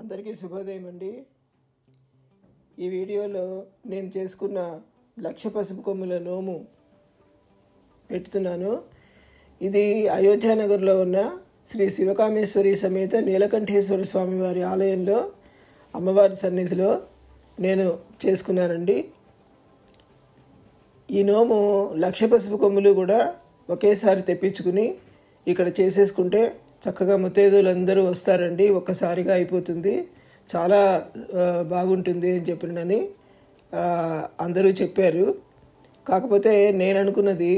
అందరికీ శుభోదయం అండి. ఈ వీడియోలో నేను చేసుకున్న లక్ష పసుపు కొమ్ముల నోము పెడుతున్నాను. ఇది అయోధ్యానగర్లో ఉన్న శ్రీ శివకామేశ్వరి సమేత నీలకంఠేశ్వర స్వామి వారి ఆలయంలో అమ్మవారి సన్నిధిలో నేను చేసుకున్నానండి. ఈ నోము లక్ష పసుపు కొమ్ములు కూడా ఒకేసారి తెప్పించుకుని ఇక్కడ చేసేసుకుంటే చక్కగా ముత్తైదువులందరూ వస్తారండి. ఒక్కసారిగా అయిపోతుంది, చాలా బాగుంటుంది అని చెప్పినని అందరూ చెప్పారు. కాకపోతే నేను అనుకున్నది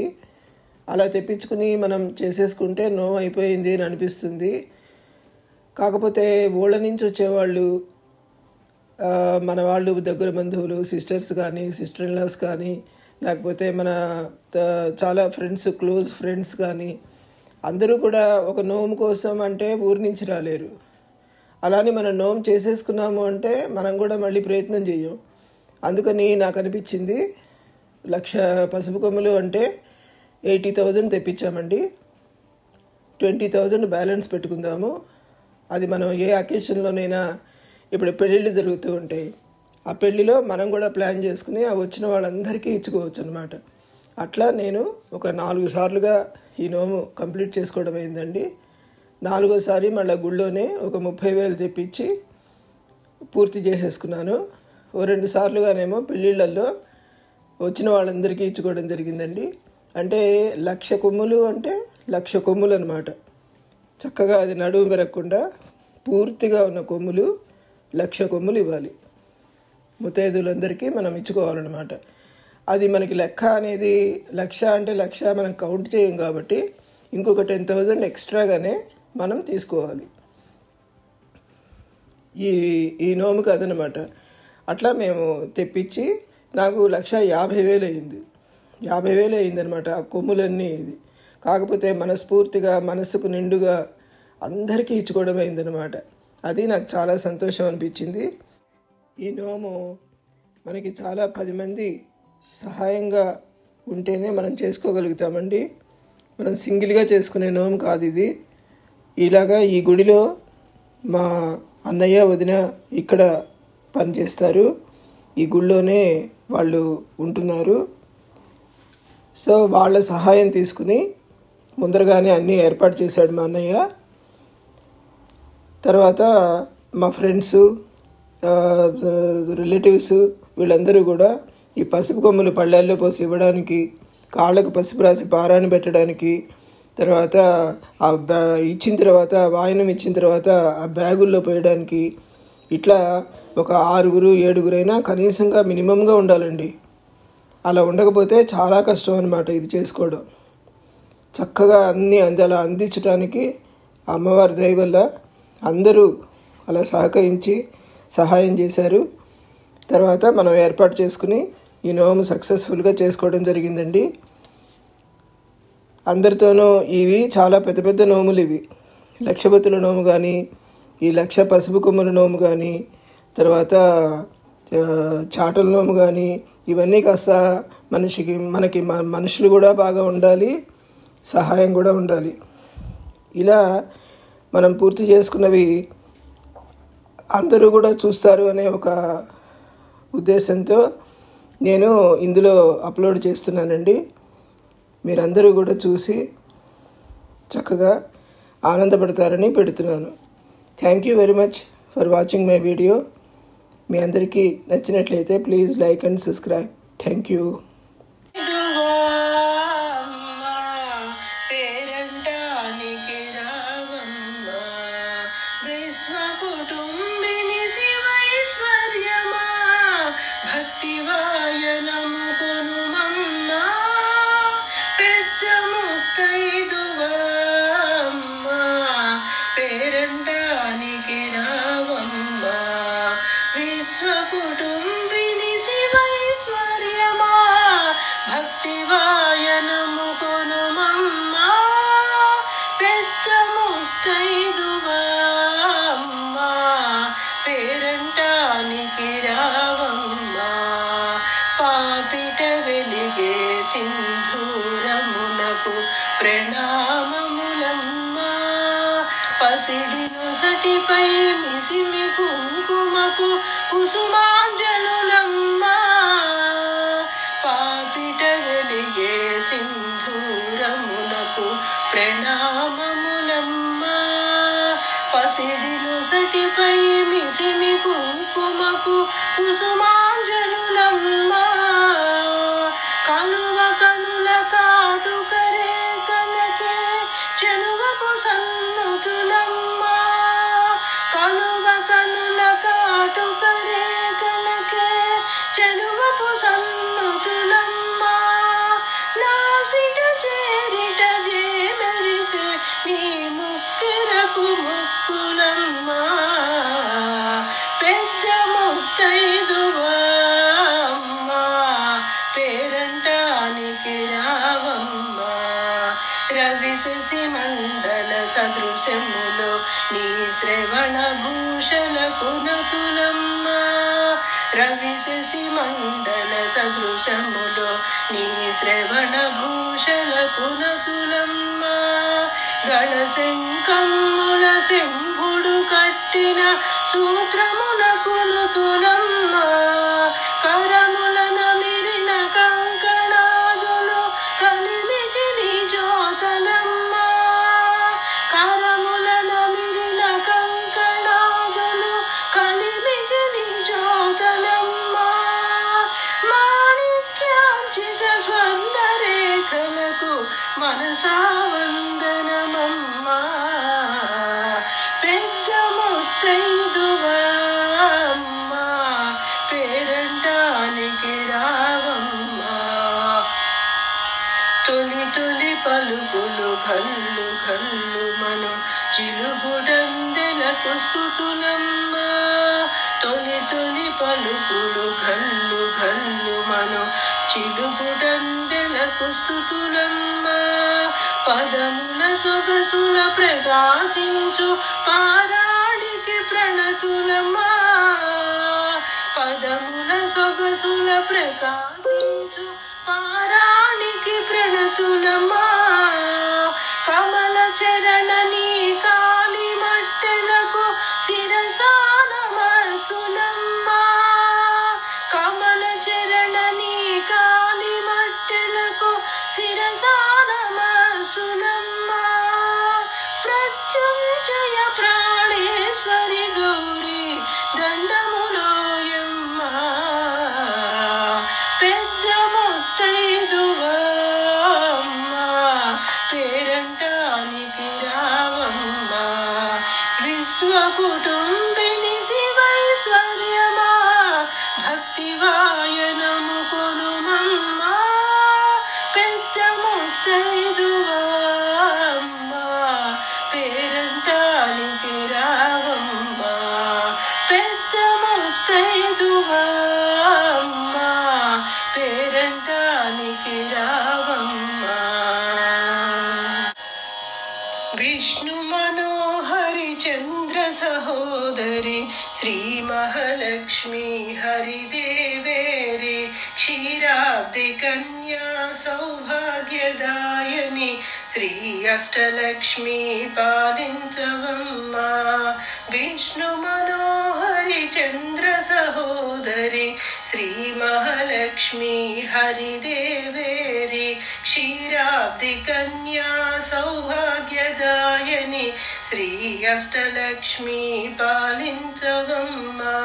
అలా తెప్పించుకుని మనం చేసేసుకుంటే నోము అయిపోయింది అని అనిపిస్తుంది. కాకపోతే ఊళ్ళ నుంచి వచ్చేవాళ్ళు, మన వాళ్ళు దగ్గర బంధువులు, సిస్టర్స్ కానీ, సిస్టర్ ఇన్లాస్ కానీ, లేకపోతే మన చాలా ఫ్రెండ్స్, క్లోజ్ ఫ్రెండ్స్ కానీ అందరూ కూడా ఒక నోము కోసం అంటే ఊరి నుంచి రాలేరు. అలానే మనం నోము చేసేసుకున్నాము అంటే మనం కూడా మళ్ళీ ప్రయత్నం చేయం. అందుకని నాకు అనిపించింది లక్ష పసుపు కొమ్ములు అంటే 80,000 తెప్పించామండి. 20,000 బ్యాలెన్స్ పెట్టుకుందాము. అది మనం ఏ అకేషన్లోనైనా, ఇప్పుడు పెళ్ళిళ్ళు జరుగుతూ ఉంటాయి, ఆ పెళ్ళిలో మనం కూడా ప్లాన్ చేసుకుని ఆ వచ్చిన వాళ్ళందరికీ ఇచ్చుకోవచ్చు అనమాట. అట్లా నేను ఒక 4 సార్లుగా ఈ నోము కంప్లీట్ చేసుకోవడం అయిందండి. 4వసారి మళ్ళీ గుళ్ళోనే ఒక 30,000 తెప్పించి పూర్తి చేసేసుకున్నాను. ఓ 2 సార్లుగానేమో పెళ్ళిళ్ళల్లో వచ్చిన వాళ్ళందరికీ ఇచ్చుకోవడం జరిగిందండి. అంటే 1,00,000 కొమ్ములు అంటే 1,00,000 కొమ్ములు అనమాట. చక్కగా అది నడుము పెరగకుండా పూర్తిగా ఉన్న కొమ్ములు 1,00,000 కొమ్ములు ఇవ్వాలి. ముత్తైదువులందరికీ మనం ఇచ్చుకోవాలన్నమాట. అది మనకి లెక్క అనేది 1,00,000 అంటే 1,00,000 మనం కౌంట్ చేయం కాబట్టి ఇంకొక 10,000 ఎక్స్ట్రాగానే మనం తీసుకోవాలి. ఈ నోముకి అదనమాట. అట్లా మేము తెప్పించి నాకు 1,50,000 అయింది. 50,000 అయిందనమాట ఆ కొమ్ములన్నీ. ఇది కాకపోతే మనస్ఫూర్తిగా, మనసుకు నిండుగా అందరికీ ఇచ్చుకోవడం అయిందనమాట. అది నాకు చాలా సంతోషం అనిపించింది. ఈ నోము మనకి చాలా 10 మంది సహాయంగా ఉంటేనే మనం చేసుకోగలుగుతామండి. మనం సింగిల్గా చేసుకునే నోము కాదు ఇది. ఇలాగా ఈ గుడిలో మా అన్నయ్య, వదిన ఇక్కడ పనిచేస్తారు. ఈ గుడిలోనే వాళ్ళు ఉంటున్నారు. సో వాళ్ళ సహాయం తీసుకుని ముందరగానే అన్నీ ఏర్పాటు చేశాడు మా అన్నయ్య. తర్వాత మా ఫ్రెండ్స్, రిలేటివ్స్ వీళ్ళందరూ కూడా ఈ పసుపు కొమ్ములు పళ్ళాల్లో పోసి ఇవ్వడానికి, కాళ్ళకు పసుపు రాసి పారాన్ని పెట్టడానికి, తర్వాత ఇచ్చిన తర్వాత వాయనం ఇచ్చిన తర్వాత ఆ బ్యాగుల్లో పోయడానికి, ఇట్లా ఒక 6-7 కనీసంగా మినిమంగా ఉండాలండి. అలా ఉండకపోతే చాలా కష్టం అన్నమాట ఇది చేసుకోవడం. చక్కగా అన్నీ అలా అందించడానికి అమ్మవారి దయ వల్ల అందరూ అలా సహకరించి సహాయం చేశారు. తర్వాత మనం ఏర్పాటు చేసుకుని ఈ నోము సక్సెస్ఫుల్గా చేసుకోవడం జరిగిందండి. అందరితోనూ ఇవి చాలా పెద్ద పెద్ద నోములు. ఇవి లక్షపతుల నోము కానీ, ఈ 1,00,000 పసుపు కొమ్ముల నోము కానీ, తర్వాత చాటల నోము కానీ, ఇవన్నీ కాస్త మనకి మనుషులు కూడా బాగా ఉండాలి, సహాయం కూడా ఉండాలి. ఇలా మనం పూర్తి చేసుకున్నవి అందరూ కూడా చూస్తారు అనే ఒక ఉద్దేశంతో నేను ఇందులో అప్లోడ్ చేస్తున్నానండి. మీరందరూ కూడా చూసి చక్కగా ఆనందపడతారని పెడుతున్నాను. Thank you very much for watching my video. మీ అందరికీ నచ్చినట్లయితే please like and subscribe. Thank you. కుటుంబిని శివైశ్వర్యమా భక్తివాయనము కొనుమమ్మా పెద్ద ముత్తైదువా అమ్మా పేరంటానికి రావమ్మా పాపిట వెలిగే సింధూరమునకు ప్రణామములమ్మా పసిడిను నొసటిపై మిసిమి కుంకుమకు కుసుమాంజలులమ్మా పాపిట వెలిగే సింధూరములకు ప్రణామములమ్మా పసిడి నొసటిపై మిసిమి కుంకుమకు కుసుమాంజలులమ్మా కలువ కనుల కాటుకరే కలకే చెలువపు సన్నుతులమ్మా కలువ కనుల కాటుకరే కలకే చెలువపు సన్నుతులమ్మా నాసిట చేరిట జేమెరిసే నీ ముక్కెరకు ముక్కులమ్మా పెద్ద ముత్తైదువా అమ్మా పేరంటానికి రావమ్మా రవి శశి మండల సదృశములో నీ శ్రవణ భూషలకు నతులమ్మా రవి శశి మండల సదృశములో నీ శ్రవణ భూషలకు నతులమ్మా గణ శంఖముల శంభుడు కట్టిన సూత్రములకు నుతులమ్మా కరముల నమిరిన కంకణాదులు కలిమికి నీ జ్యోతలమ్మా కరముల నమిరిన కంకణాదులు కలిమికి నీ జ్యోతలమ్మా మాణిక్యాంచిత స్వర్ణ రేఖలకు మనసా వందనమమ్మా పెద్ద ముత్తైదువా అమ్మా పేరంటానికి రావమ్మా తొలి తొలి పలుకులు కళ్ళు కళ్ళు మను చిలుగుడందెలకు స్తుతులమ్మా తొలి తొలి పలుకులు కళ్ళు కళ్ళు మను చిలుగుడందెలకు స్తుతులమ్మా పదముల సొగసుల ప్రకాశించు పారాడికి ప్రణతులమ్మా పదముల సొగసుల ప్రకాశించు పారాడికి ప్రణతులమ్మా కమల చరణ నీ కాలి మట్టెలకు శిరసాన మనసులమ్మా కమల చరణ నీ కాలి మట్టెలకు శిరసాన మనసులమ్మా ప్రత్యుంజయ ప్రాణేశ్వరి గౌరీ దండములోయమ్మా పెద్ద ముత్తైదువా అమ్మా పేరంటానికి రావమ్మా విశ్వ కుటుంబిని శివైశ్వర్యమా భక్తి వాయనము కొనుమమ్మా పెద్ద ముత్తైదువా అమ్మా పేరంటానికి రావమ్మా పెద్ద ముత్తైదువా అమ్మా పేరంటానికి రావమ్మా విష్ణు మనోహరి చంద్ర సహోదరి శ్రీ మహాలక్ష్మి హరిదేవేరి క్షీరాబ్ది కన్యా సౌభాగ్యదాయని శ్రీ అష్టలక్ష్మి పాలించవమ్మా విష్ణు మనోహరి చంద్ర సహోదరి శ్రీ మహాలక్ష్మి హరిదేవేరి క్షీరాబ్ది కన్యా సౌభాగ్యదాయని శ్రీ అష్టలక్ష్మి పాలించవమ్మా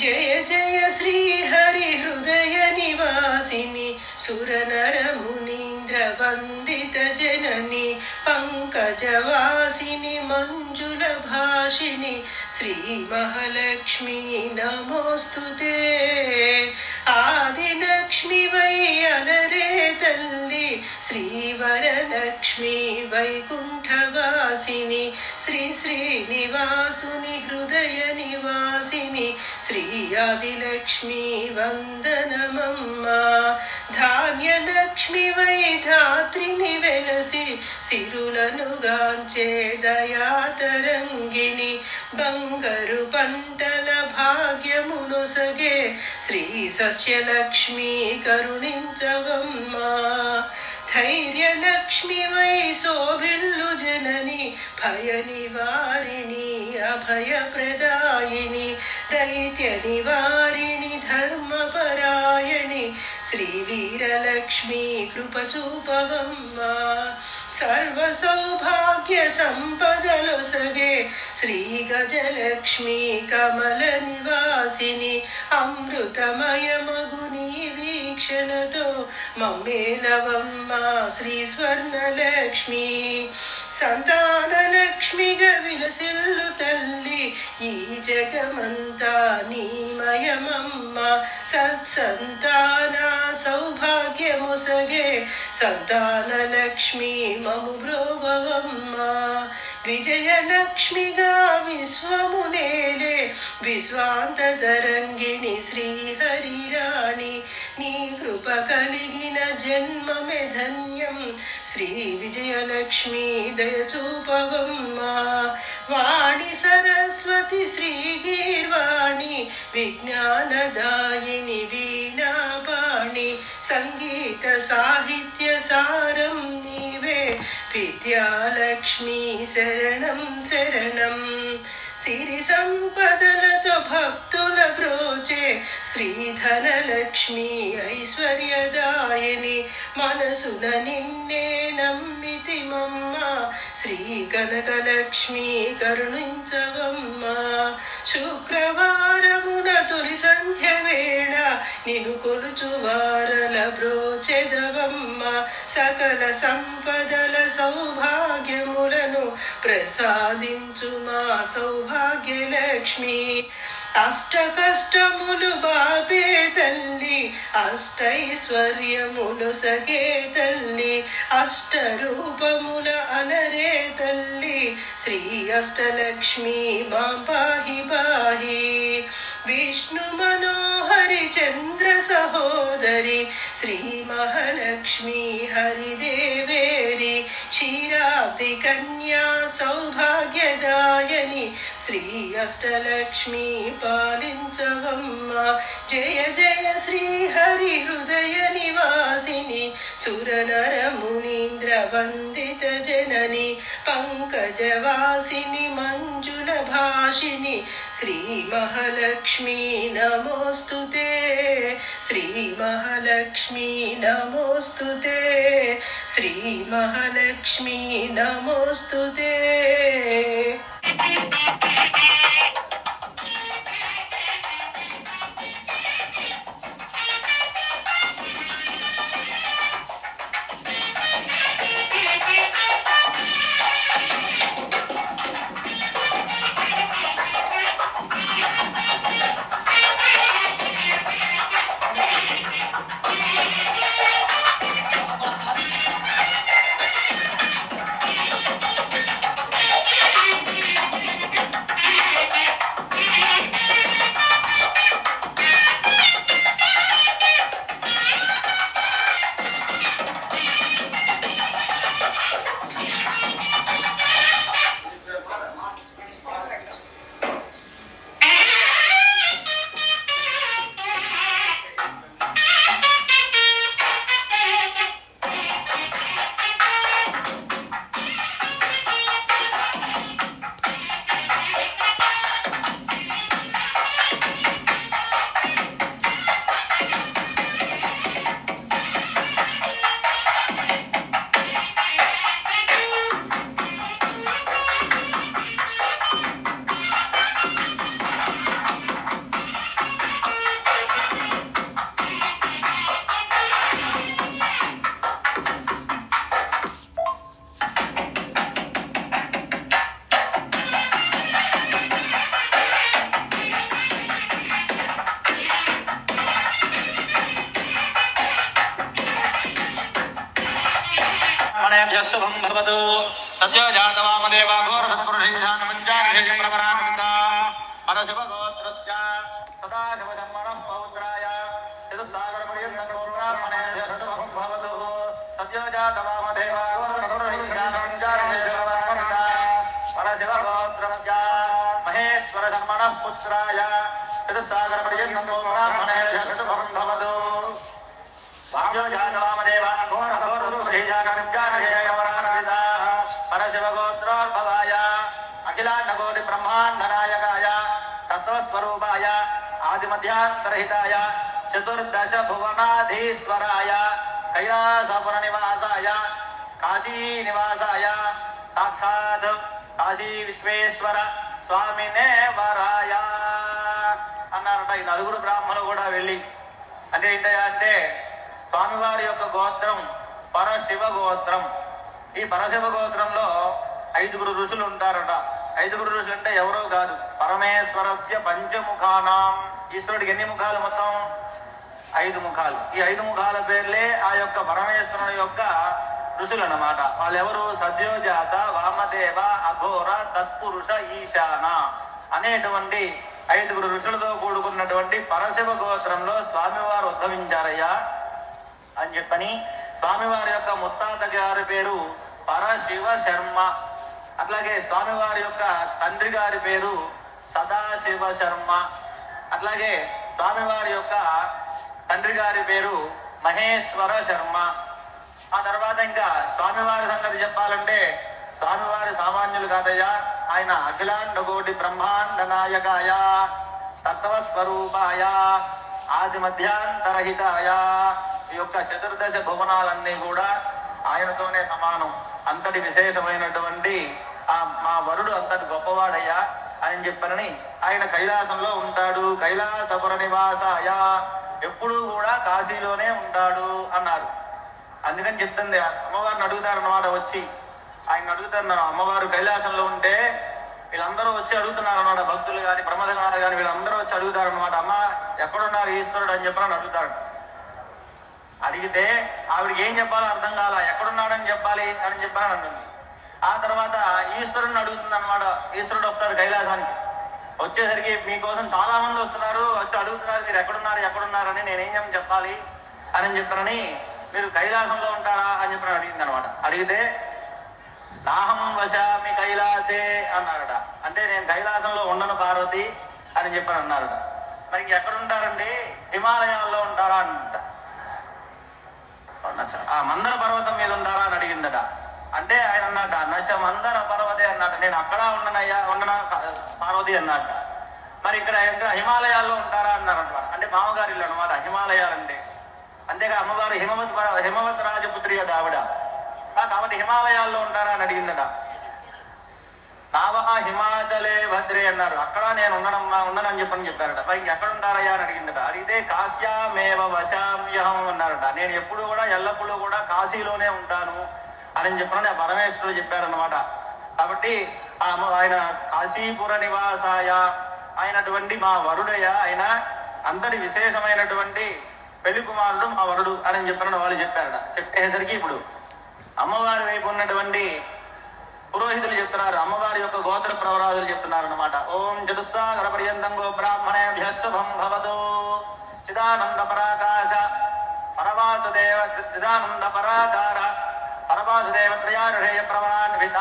జయ జయ శ్రీ హరి హృదయ నివాసిని సురనర మునీంద్ర వందిత జనని పంకజవాసిని మంజుల భాషిని శ్రీ మహాలక్ష్మి నమోస్తుతే ఆదిలక్ష్మి వై అలరే తల్లి శ్రీవరలక్ష్మి వైకుంఠవాసిని శ్రీ శ్రీనివాసుని హృదయ నివాసిని శ్రీ ఆదిలక్ష్మి వందనమమ్మా ధాన్యలక్ష్మి వై ధాత్రిని వెలసి సిరులను గాంచే దయాతరంగిణి బంగారు పంటల భాగ్యమునొసగే శ్రీ సస్యలక్ష్మి కరుణించవమ్మా ధైర్యలక్ష్మి వై శోభిల్లు జనని భయ నివారిణి అభయప్రదాయిని దైత్య నివారిణి ధర్మపరాయణి శ్రీ వీరలక్ష్మి కృప చూపవమ్మ సర్వ సౌభాగ్య సంపదలొసగే శ్రీ గజలక్ష్మి కమల నివాసిని అమృతమయమగుని వీక్షణతో మమ్మేలవమ్మ శ్రీ స్వర్ణలక్ష్మి సంతానలక్ష్మిగా విలసిల్లు తల్లి ఈ జగమంతా నీమయమమ్మ సత్సంతాన సౌభాగ్యముసగే సంతానలక్ష్మి మము బ్రోవమ్మ విజయలక్ష్మిగా విశ్వమునేలే విశ్వాంతరంగిణి శ్రీహరిరాణి నీ కృప కలిగిన జన్మమే ధన్యం శ్రీ విజయలక్ష్మి దయచూపవమ్మ వాణి సరస్వతి శ్రీగీర్వాణి విజ్ఞానదాయిని వీణాపాణి సంగీత సాహిత్య సారం నీవే విద్యాలక్ష్మి శరణం శరణం సిరి సంపదలతో భక్తుల బ్రోచే శ్రీధనలక్ష్మి ఐశ్వర్యదాయిని మనసున నిన్నే నమ్మితి మమ్మ శ్రీ కనకలక్ష్మి కరుణించవమ్మ శుక్రవారమున తొలి సంధ్య వేళ నిన్ను కొలుచు వారల బ్రోచెదవమ్మ సకల సంపదల సౌభాగ్యములను ప్రసాదించు మా సౌభాగ్యలక్ష్మి అష్ట కష్టములు బాపే తల్లి అష్టైశ్వర్యములు సగే తల్లి అష్ట రూపముల అనరే తల్లి శ్రీ అష్టలక్ష్మి మాం పాహి పాహి విష్ణు మనోహరి చంద్ర సహోదరి శ్రీ మహాలక్ష్మి హరిదేవేరి క్షీరాబ్ది కన్యా సౌభాగ్యదాయని శ్రీ అష్టలక్ష్మి పాలించవమ్మ జయ జయ శ్రీ హరి హృదయ నివాసిని సురనర మునీంద్ర వందిత జనని పంకజవాసిని మంజుల భాషిని శ్రీ మహాలక్ష్మి నమోస్తుతే శ్రీ మహాలక్ష్మి నమోస్తుతే శ్రీ మహాలక్ష్మి నమోస్తుతే शुभं भवतु सद्यो जातवामदेवा घोरसत्पुरुषैशानमञ्जार्हेशप्रवरानन्दा परशिवगोत्रस्य सदाशिवशर्मणः पौत्राय चतुस्सागरपर्यन्तोब्राह्मणेभ्य शुभं भवतु सद्यो जातवामदेवा घोरसत्पुरुषैशानमञ्जार्हेशप्रवरानन्दा परशिवगोत्रस्य महेश्वरशर्मणः पुत्राय चतुस्सागरपर्यन्तोब्राह्मणेभ्य शुभं भवतु వామదేవ పరశివగోత్రోద్భవాయ అఖిలాండకోటి బ్రహ్మాండ నాయకాయ తత్వస్వరూపాయ ఆదిమధ్యాంతరహితాయ చతుర్దశ భువనాధీశ్వరాయ కైలాసపుర నివాసాయ కాశీ నివాసాయ సాక్షాత్ కాశీ విశ్వేశ్వర స్వామినే వరాయ అన్నారట. ఈ నలుగురు బ్రాహ్మణులు కూడా వెళ్ళి అంటే ఏంటయ్యా అంటే స్వామివారి యొక్క గోత్రం పరశివ గోత్రం. ఈ పరశివ గోత్రంలో 5 ఋషులు ఉంటారట. 5 ఋషులు అంటే ఎవరో కాదు, పరమేశ్వరస్య పంచముఖానాం. ఈశ్వరుడికి ఎన్ని ముఖాలు? మొత్తం 5 ముఖాలు. ఈ 5 ముఖాల పేర్లే ఆ యొక్క పరమేశ్వరుని యొక్క ఋషులు అన్నమాట. వాళ్ళెవరు? సద్యోజాత, వామదేవ, అఘోర, తత్పురుష, ఈశాన అనేటువంటి 5 ఋషులతో కూడుకున్నటువంటి పరశివ గోత్రంలో స్వామివారు ఉద్భవించారయ్యా అని చెప్పని స్వామివారి యొక్క ముత్తాత గారి పేరు పరశివ శర్మ. అట్లాగే స్వామివారి యొక్క తండ్రి గారి పేరు సదాశివ శర్మ. అట్లాగే స్వామివారి యొక్క తండ్రి గారి పేరు మహేశ్వర శర్మ. ఆ తర్వాత ఇంకా స్వామివారి సంగతి చెప్పాలంటే స్వామివారి సామాన్యులు కాదయ్యా. ఆయన అఖిలాండ కోటి బ్రహ్మాండ నాయకాయ తత్వస్వరూపాయ ఆది మధ్యాంతరహితాయ. ఈ యొక్క చతుర్దశ భువనాలన్నీ కూడా ఆయనతోనే సమానం. అంతటి విశేషమైనటువంటి మా వరుడు అంతటి గొప్పవాడయ్యా అని చెప్పనని ఆయన కైలాసంలో ఉంటాడు. కైలాసపుర నివాసాయ, ఎప్పుడూ కూడా కాశీలోనే ఉంటాడు అన్నారు. అందుకని చెప్తుంది, అమ్మవారిని అడుగుతారన్నమాట. వచ్చి ఆయన అడుగుతారు, అమ్మవారు కైలాసంలో ఉంటే వీళ్ళందరూ వచ్చి అడుగుతున్నారు అన్నమాట. భక్తులు కానీ ప్రమదనాలు కానీ వీళ్ళందరూ వచ్చి అడుగుతారు అన్నమాట. అమ్మ ఎక్కడున్నారు ఈశ్వరుడు అని చెప్పని అడుగుతాడు. అడిగితే ఆవిడికి ఏం చెప్పాలో అర్థం కాల. ఎక్కడున్నాడని చెప్పాలి అని చెప్పని అంటుంది. ఆ తర్వాత ఈశ్వరుని అడుగుతుంది అనమాట. ఈశ్వరుడు వస్తాడు కైలాసానికి. వచ్చేసరికి మీకోసం చాలా మంది వస్తున్నారు, వచ్చి అడుగుతున్నారు మీరు ఎక్కడున్నారని నేనేం చెప్పాలి అని చెప్పనని, మీరు కైలాసంలో ఉంటారా అని చెప్పని అడిగింది అనమాట. అడిగితే నాహం వశామి కైలాసే అన్నారట. అంటే నేను కైలాసంలో ఉండను పార్వతి అని చెప్పని అన్నారట. మరి ఎక్కడుంటారండి? హిమాలయాల్లో ఉంటారా అంట. ఆ మందర పర్వతం మీద ఉంటారా అని అడిగిందట. అంటే ఆయన అన్నట నచ మందర పర్వతే అన్నట. నేను అక్కడ ఉండన పార్వతి అన్నట. మరి ఇక్కడ హిమాలయాల్లో ఉంటారా అన్నారట. అంటే మామగారి ఇల్లు అనమాట హిమాలయాలంటే. అంతేగా అమ్మవారు హిమవత్ రాజపుత్రి కదా ఆవిడ. కాబట్టి హిమాలయాల్లో ఉంటారా అని అడిగిందట. నావా హిమాచలే భద్రే అన్నారు. అక్కడ నేను ఉండనని చెప్పారట. మరి ఎక్కడ ఉంటారయ్యా అని అడిగిందట. అడిగితే కాశ్యామేవ వశామ్యహం అన్నారట. నేను ఎప్పుడు కూడా ఎల్లప్పుడూ కూడా కాశీలోనే ఉంటాను అని చెప్పని ఆ పరమేశ్వరుడు చెప్పారనమాట. కాబట్టి ఆయన కాశీపుర నివాసాయ అయినటువంటి మా వరుడయ్య, ఆయన అంతటి విశేషమైనటువంటి పెళ్లి కుమారుడు మా వరుడు అని చెప్పిన వాళ్ళు చెప్పారట. చెప్పేసరికి ఇప్పుడు అమ్మవారి వైపు ఉన్నటువంటి పురోహితులు చెప్తున్నారు, అమ్మవారి యొక్క గోత్ర ప్రవరాదులు చెప్తున్నారు అనమాట. ఓం చతుస్సాగర పర్యంతం గో బ్రాహ్మణేభ్యః శుభం భవతు. చిదానంద పరాకాశ పరవాసుదేవ చిదానంద పరాకార పరవాసుదేవ త్రయారుహేయ ప్రవరాన్విత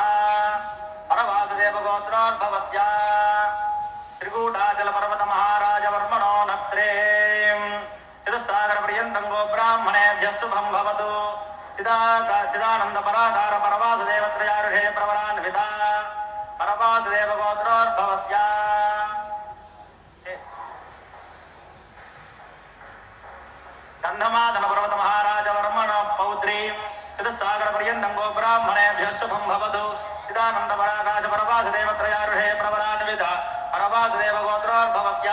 పరవాసుదేవ గోత్రోద్భవస్య త్రికూటాచల పర్వత మహారాజ వర్మణో నత్రే. చతుస్సాగర పర్యంతం గో బ్రాహ్మణేభ్యః శుభం భవతు. చిదానంద పరాకార పరవాసుదేవ త్రయారుహేయ ప్రవరాన్విత పరవాసుదేవ గోత్రోద్భవస్య. గంధమాదన పర్వత మహారాజ వర్మణ పౌత్రీం. చతుస్సాగర పర్యంతం గో బ్రాహ్మణేభ్యః శుభం భవతు. చిదానంద పరాకాశ పరవాసుదేవ త్రయారుహేయ ప్రవరాన్విత పరవాసుదేవ గోత్రోద్భవస్య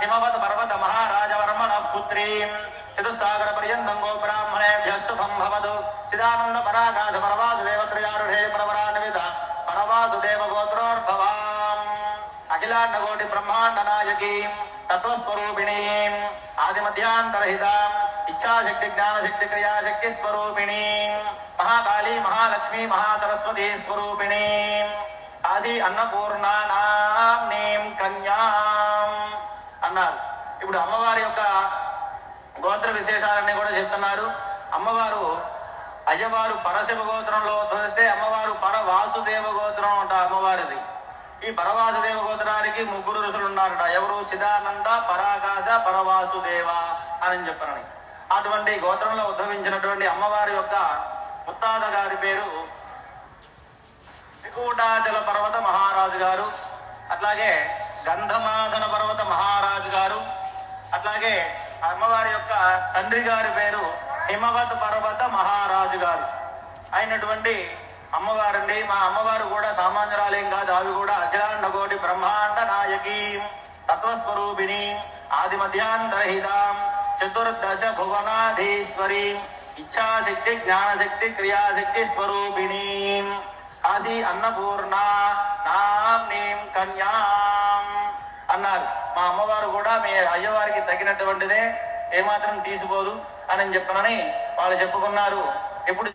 హిమవత్ పర్వత మహారాజ వర్మణ పుత్రీం. చతుస్సాగర పర్యంతం గో బ్రాహ్మణేభ్యః శుభం భవతు. చిదానంద పరాకాశ పరవాసుదేవ త్రయారుహేయ ప్రవరాన్విత పరవాసుదేవ గోత్రోద్భవాం అఖిలాండ కోటి బ్రహ్మాండ నాయకీం తత్వస్వరూపిణీం ఆది మధ్యాంతరహితాం ఇచ్ఛాశక్తి జ్ఞానశక్తి క్రియాశక్తి స్వరూపిణీం మహాకాళీ మహాలక్ష్మీ మహాసరస్వతీ స్వరూపిణీం కాశీ అన్నపూర్ణానాంనీం కన్యాం అన్నారు. ఇప్పుడు అమ్మవారి యొక్క గోత్ర విశేషాలన్నీ కూడా చెప్తున్నారు. అమ్మవారు అయ్యవారు పరశివ గోత్రంలో తోస్తే అమ్మవారు పరవాసుదేవ గోత్రం అంట అమ్మవారిది. ఈ పరవాసుదేవ గోత్రానికి 3 ఋషులు ఉన్నారట. ఎవరు? చిదానంద పరాకాశ పరవాసుదేవ అని చెప్పనని. అటువంటి గోత్రంలో ఉద్భవించినటువంటి అమ్మవారి యొక్క ముత్తాత గారి పేరు త్రికూటాచల పర్వత మహారాజు గారు, అట్లాగే గంధమాదన పర్వత మహారాజు గారు, అట్లాగే అమ్మవారి యొక్క తండ్రి గారి పేరు హిమవత్ పర్వత మహారాజు గారు అయినటువంటి అమ్మవారండి. మా అమ్మవారు కూడా సామాన్యురాలేం కాదు, ఆవి కూడా అఖిలాండ కోటి బ్రహ్మాండ నాయకీ తత్వస్వరూపిణి ఆది మధ్యాంతరహితాం చతుర్దశ భువనాధీశ్వరీ ఇచ్ఛాశక్తి జ్ఞానశక్తి క్రియాశక్తి స్వరూపిణి కాశీ అన్నపూర్ణ నామ్నీం కన్యాం అన్నారు. మా అమ్మవారు కూడా మీ అయ్యవారికి తగినటువంటిదే, ఏమాత్రం తీసిపోదు అని చెప్పనని వాళ్ళు చెప్పుకున్నారు. ఇప్పుడు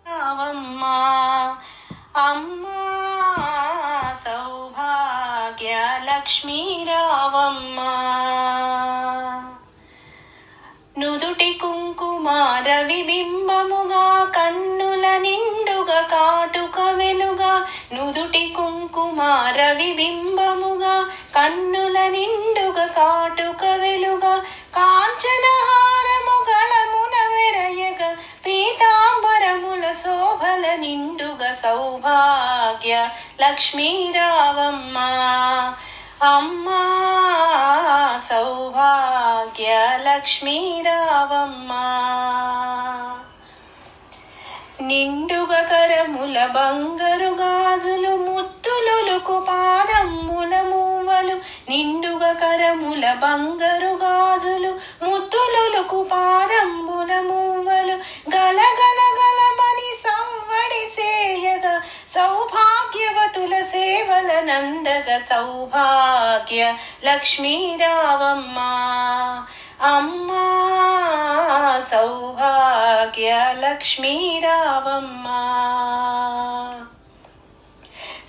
రావమ్మా అమ్మా సౌభాగ్య లక్ష్మీ రావమ్మా నుదుటి కుంకుమార విబింబముగా కన్నుల నిండుగా కాటుక వెలుగా నుదుటి కుంకుమార విబింబముగా కన్నుల నిండుగా కాటుక వెలుగా కాంచనహారము గళమున మెరయగా పీతాంబరముల శోభల నిండుగా సౌభాగ్య లక్ష్మీ రావమ్మా అమ్మా సౌభాగ్య లక్ష్మీ రావమ్మా నిండుగా కరముల బంగారు గాజులు ముత్తులొలుకు పాదముల మూవలు నిండుగా కరముల బంగారు గాజులు ముత్తులొలుకు పాదముల మూవలు గలగల గలమని సవ్వడి సేయగా సౌభాగ్యవతుల కనుల సేవల నందగ సౌభాగ్య లక్ష్మీ రావమ్మ అమ్మా సౌభాగ్య లక్ష్మీ రావమ్మ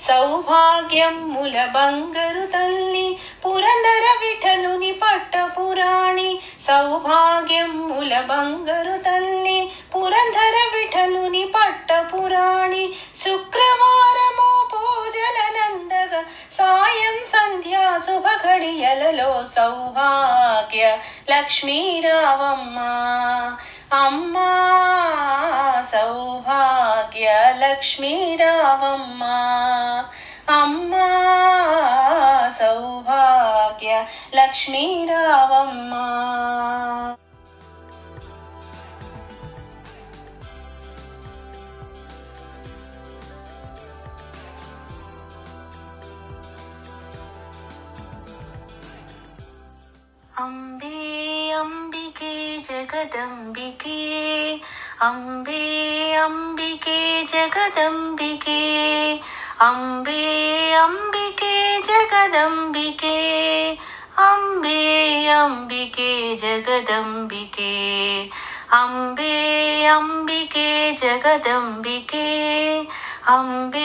సౌభాగ్యముల బంగారు తల్లి పురందర విఠలుని పట్టపురాణి సౌభాగ్యముల బంగారు తల్లి పురందర విఠలుని పట్టపురాణి శుక్రవారము పూజల నందగ సాయం సంధ్యా శుభ ఘడియలలో సౌభాగ్య లక్ష్మీ రావమ్మ అమ్మా సౌభాగ్య లక్ష్మీ రావమ్మ అమ్మా సౌభాగ్య లక్ష్మీ రావమ్మ అంబే అంబికే జగదంబికే అంబే అంబికే జగదంబికే అంబే అంబికే జగదంబికే అంబే అంబికే జగదంబికే అంబే అంబికే జగదంబికే అంబే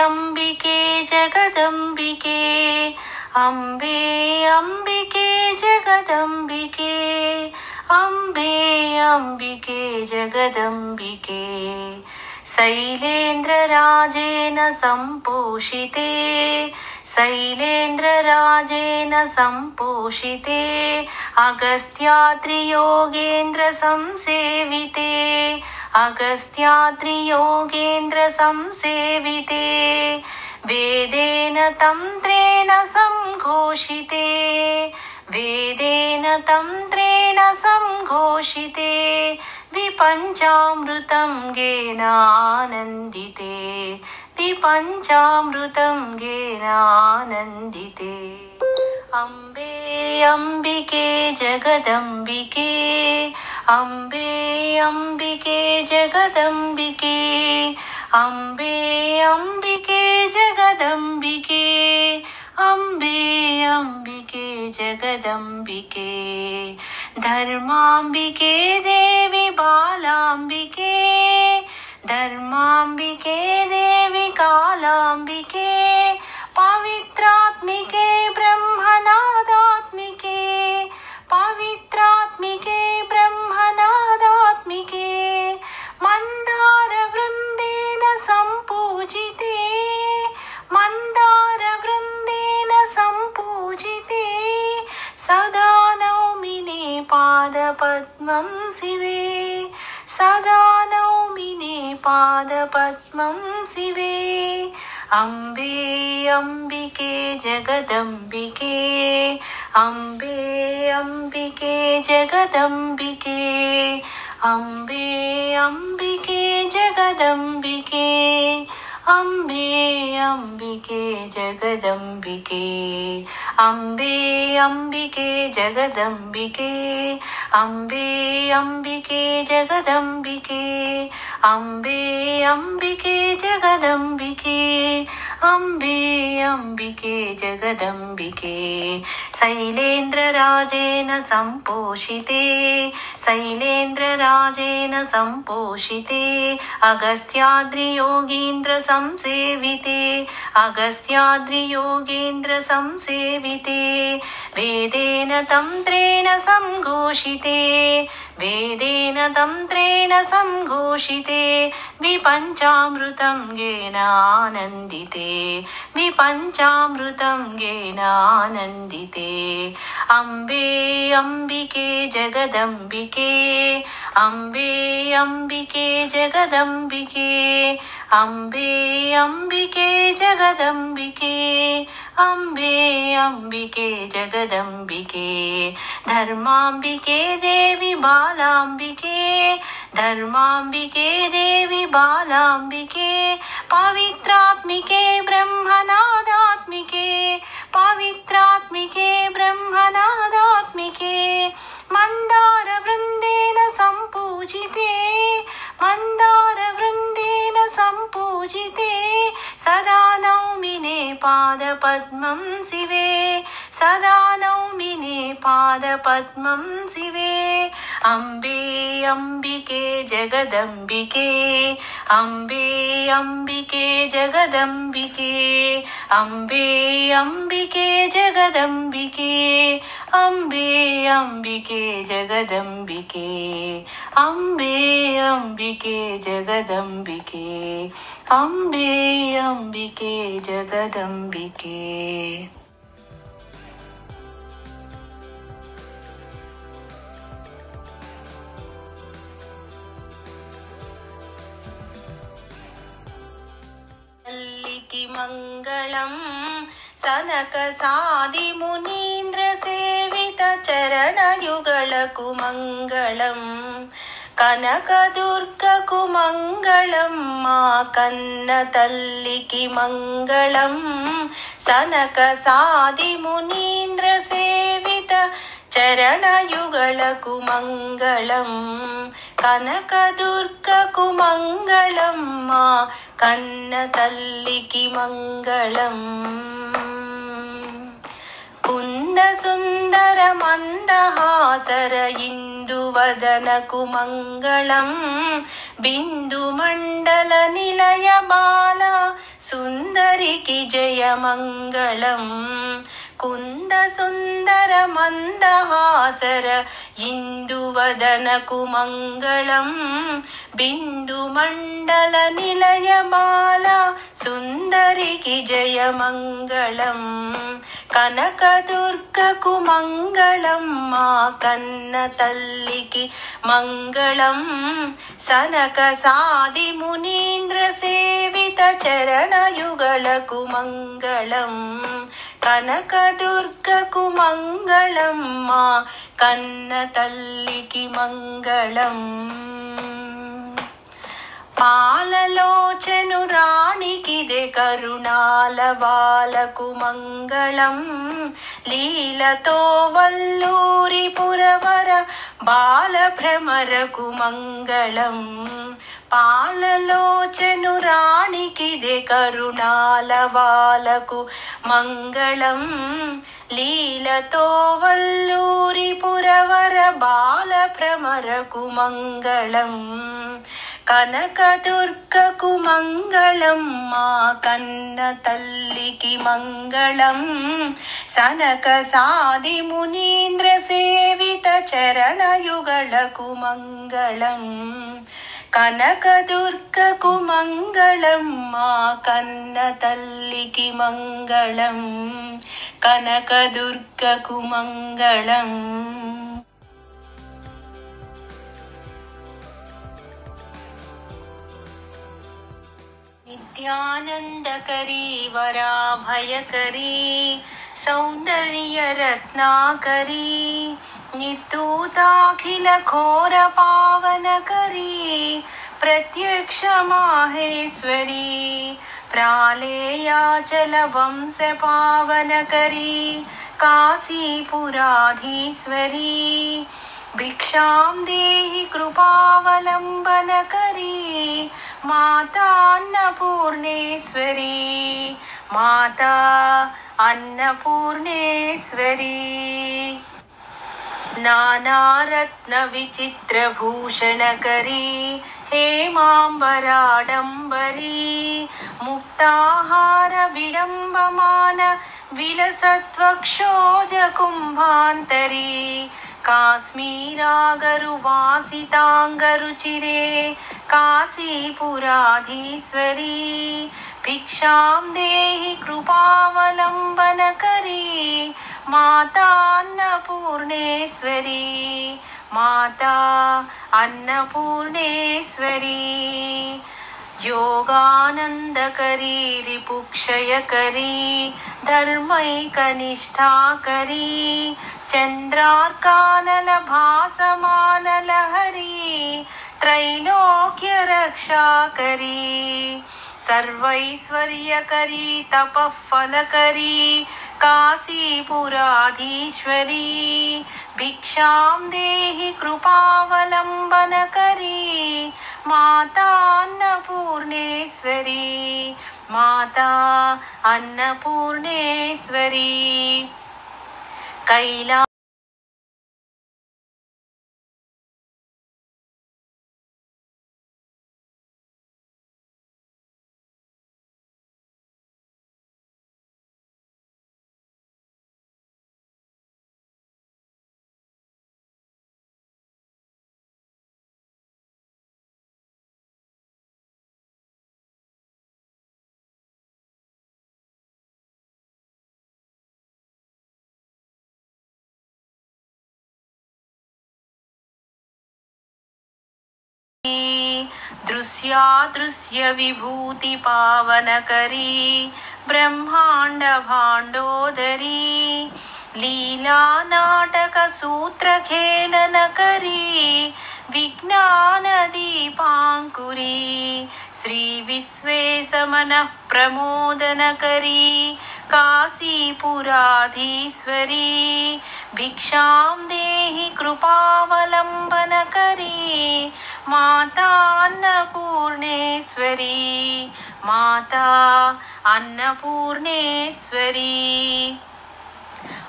అంబికే జగదంబికే అంబే అంబికే జగదంబికే అంబే అంబికే జగదంబికే శైలేంద్రరాజేన సంపోషితే శైలేంద్రరాజేన సంపోషితే అగస్త్యాద్రియోగేంద్ర సంసేవితే అగస్త్యాద్రియోగేంద్ర సంసేవితే వేదేన తంత్రేణ సంఘోషితే వేదేన తంత్రేణ సంఘోషితే విపంచామృతం గేనానందితే విపంచామృతం గేనానందితే అంబే అంబికే జగదంబికే అంబే అంబికే జగదంబికే అంబే అంబికే జగదంబికే అంబే అంబికే జగదంబికే ధర్మాంబికే దేవి బాలాంబికే ధర్మాంబికే దేవి కాలాంబికే పవిత్రాత్మికే బ్రహ్మనాదాత్మికే పవిత్రాత్మికే బ్రహ్మనాదాత్మికే మందార వృందేన సంపూజితే మందార వృందేన సంపూజితే సదా నౌమినే పాదపద్మం శివే సదా నౌమినే పాదపద్మం శివే అంబే అంబికే జగదంబికే అంబే అంబికే జగదంబికే అంబే అంబికే జగదంబికే అంబే అంబికే జగదంబికే అంబే అంబికే జగదంబికే అంబే అంబికే జగదంబికే అంబే అంబికే జగదంబికే అంబే అంబికే జగదంబికే శైలేంద్రరాజేన సంపోషితే శైలేంద్రరాజేన సంపోషితే అగస్త్యాద్రియోగీంద్ర సంసేవితే అగస్త్యాద్రియోగేంద్ర సంసేవితే వేదేన తంత్రేణ సంఘోషితే వేదేన తంత్రేణ సంఘోషితే విపంచామృతం గేనానందితే విపంచామృతం గేనానందితే అంబే అంబికే జగదంబికే అంబే అంబికే జగదంబికే అంబే అంబికే జగదంబికే అంబే అంబికే జగదంబికే ధర్మాంబికే దేవి బాలాంబికే ధర్మాంబికే దేవి బాలాంబికే పవిత్రాత్మికే బ్రహ్మనాదాత్మికే పవిత్రాత్మికే బ్రహ్మనాదాత్మికే మందార వృందేన సంపూజితే మందార వృందేన సంపూజితే సదా నౌమి పాదపద్మం శివే సదా నౌమినే పాదపద్మం శివే అంబే అంబికే జగదంబికే అంబే అంబికే జగదంబికే అంబే అంబికే జగదంబికే అంబే అంబికే జగదంబికే అంబే అంబికే జగదంబికే అంబే అంబికే జగదంబికే. తల్లికి మంగళం సనక సాది మునీంద్ర సేవిత చరణయుగళకు మంగళం కనకదుర్గకు మంగళం మా కన్న తల్లికి మంగళం సనక సాది మునీంద్ర సేవిత చరణయుగళకు మంగళం కనకదుర్గకు మంగళం మా కన్న తల్లికి మంగళం కుంద సుందర మందహాసర ఇందువదనకు మంగళం బిందు మండల నిలయ బాల సుందరికి జయ మంగళం కుంద సుందర మందహాసర ఇందువదనకు మంగళం బిందు మండల నిలయ బాల సుందరికి జయ మంగళం కనకదుర్గకు మంగళం మా కన్న తల్లికి మంగళం సనక సాది మునీంద్ర సేవిత చరణయుగళకు మంగళం కనకదుర్గకు మంగళం మా కన్న తల్లికి మంగళం పాలలోచను రాణికిదే కరుణాల బాలకు మంగళం లీలతో వల్లూరి పురవర బాల భ్రమరకు మంగళం పాలలోచను రాణికిదే కరుణాల బాలకు మంగళం లీలతో వల్లూరి పురవర బాల భ్రమరకు మంగళం కనకదుర్గకు మంగళం మా కన్న తల్లికి మంగళం సనక సాది మునీంద్ర సేవిత చరణయుగళకు మంగళం కనకదుర్గకు మంగళం మా కన్న తల్లికి మంగళం కనకదుర్గకు మంగళం నిత్యానందకరీ వరాభయకరీ సౌందర్య రత్నాకరీ నిర్దూతాఖిల ఘోర పావనకరీ ప్రత్యక్ష మాహేశ్వరీ ప్రాళేయాచల వంశ పావనకరీ కాశీపురాధీశ్వరీ భిక్షాం దేహి కృపావలంబనకరీ మాతా అన్నపూర్ణేశ్వరీ మాతా అన్నపూర్ణేశ్వరీ నానారత్న విచిత్ర భూషణకరీ హేమాంబరాడంబరీ ముక్తాహార విడంబమాన విలసత్వక్షోజ కుంభాంతరీ కాశ్మీరాగరు వాసితాంగరుచిరే కాశీపురాధీశ్వరీ భిక్షాం దేహి కృపావలంబనకరీ మాతా అన్నపూర్ణేశ్వరీ మాతా అన్నపూర్ణేశ్వరీ యోగానందకరీ రిపుక్షయకరీ ధర్మైకనిష్ఠాకరీ చంద్రార్కానన భాసమానలహరీ త్రైలోక్య రక్షాకరీ సర్వైశ్వర్యకరీ తపఃఫలకరీ కాశీపురాధీశ్వరీ భిక్షాం దేహి కృపావలంబనకరీ మాతా అన్నపూర్ణేశ్వరీ माता अन्नपूर्णेश्वरी कैला दृश्यादृश्य विभूति पावनकरी ब्रह्मांड भांडोदरी लीला नाटक सूत्र खेलन करी विज्ञान दीपांकुरी श्री विश्वेशमन प्रमोदन करी काशीपुराधीश्वरी भिक्षां देहि कृपावलंबन करी माता अन्नपूर्णेश्वरी माता अन्नपूर्णेश्वरी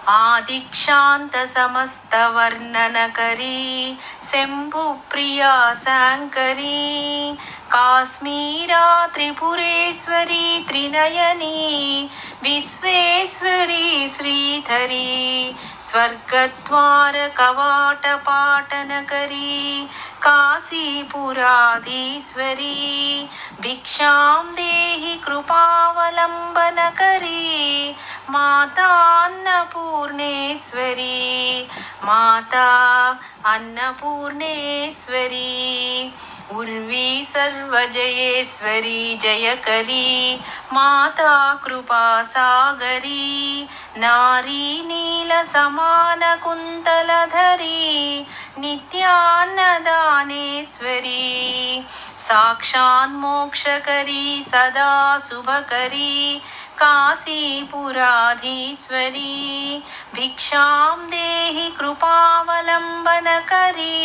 आदिक्षांत समस्त वर्णन करी शंभु प्रिया शंकरी काश्मीरा त्रिपुरेश्वरी त्रिनयनी विश्वेश्वरी श्रीधरी स्वर्गद्वार कवाट पाटन करी काशीपुराधीश्वरी भिक्षां देहि कृपावलंबन करी माता अन्नपूर्णेश्वरी माता अन्नपूर्णेश्वरी उर्वी सर्वजयेश्वरी जयकरी माता कृपा सागरी नारी नील समान कुंतलधरी नित्यान्नदानेश्वरी साक्षान् मोक्षकरी सदा शुभकरी काशीपुराधीश्वरी भिक्षां देहि कृपावलंबन करी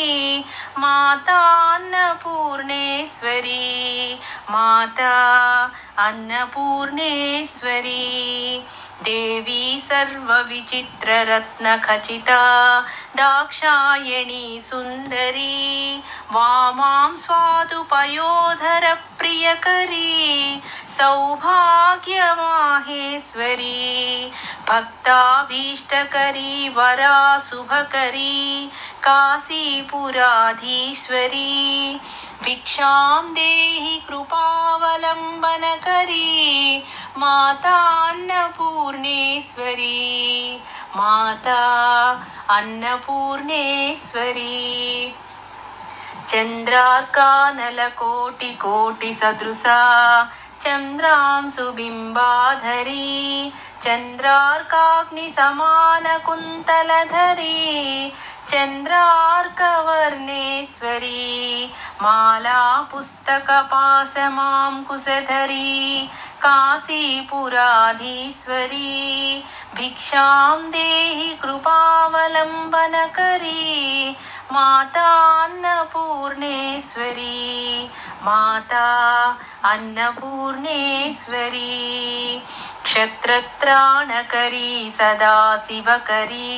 माता अन्नपूर्णेश्वरी माता अन्नपूर्णेश्वरी देवी सर्वविचित्र रत्न खचिता दाक्षायणी सुंदरी वामां स्वादुपयोधर प्रियकरी सौभाग्य माहेश्वरी भक्ताभीष्टकरी वरा शुभकरी काशीपुराधीश्वरी भिक्षां देहि कृपावलंबन करी माता अन्नपूर्णेश्वरी माता अन्नपूर्णेश्वरी चंद्रार्कानलकोटि कोटि सदृशा चंद्रांशु बिंबाधरी चंद्रार्काग्नि समान कुंतलधरी चंद्रार्कवर्णेश्वरी माला पुस्तक पासमां कुशधरी काशीपुराधीश्वरी भिक्षां देहि कृपावलंबन करी माता अन्नपूर्णेश्वरी माता अन्नपूर्णेश्वरी क्षत्रत्राणकरी सदा शिवकरी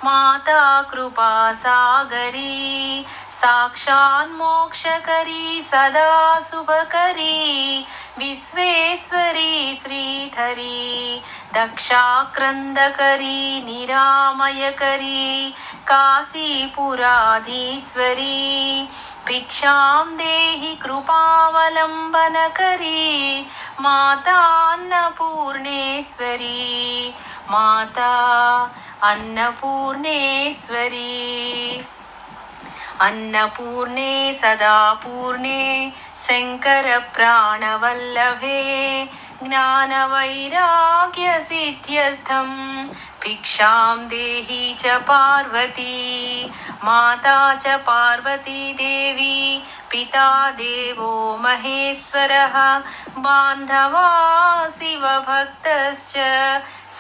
माता कृपा सागरी साक्षान् मोक्षकरी सदा शुभकरी विश्वेश्वरी श्रीधरी दक्षाक्रंदकरी निरामयकरी काशीपुराधीश्वरी भिक्षां देहि कृपावलंबन करी माता अन्नपूर्णेश्वरी माता अन्नपूर्णेश्वरी अन्नपूर्णे सदा पूर्णे शंकर प्राणवल्लभे ज्ञानवैराग्य सिद्ध्यर्थं भिक्षां देहि च पार्वती माता च पार्वती देवी पिता देवो महेश्वरः बान्धवा शिवभक्तश्च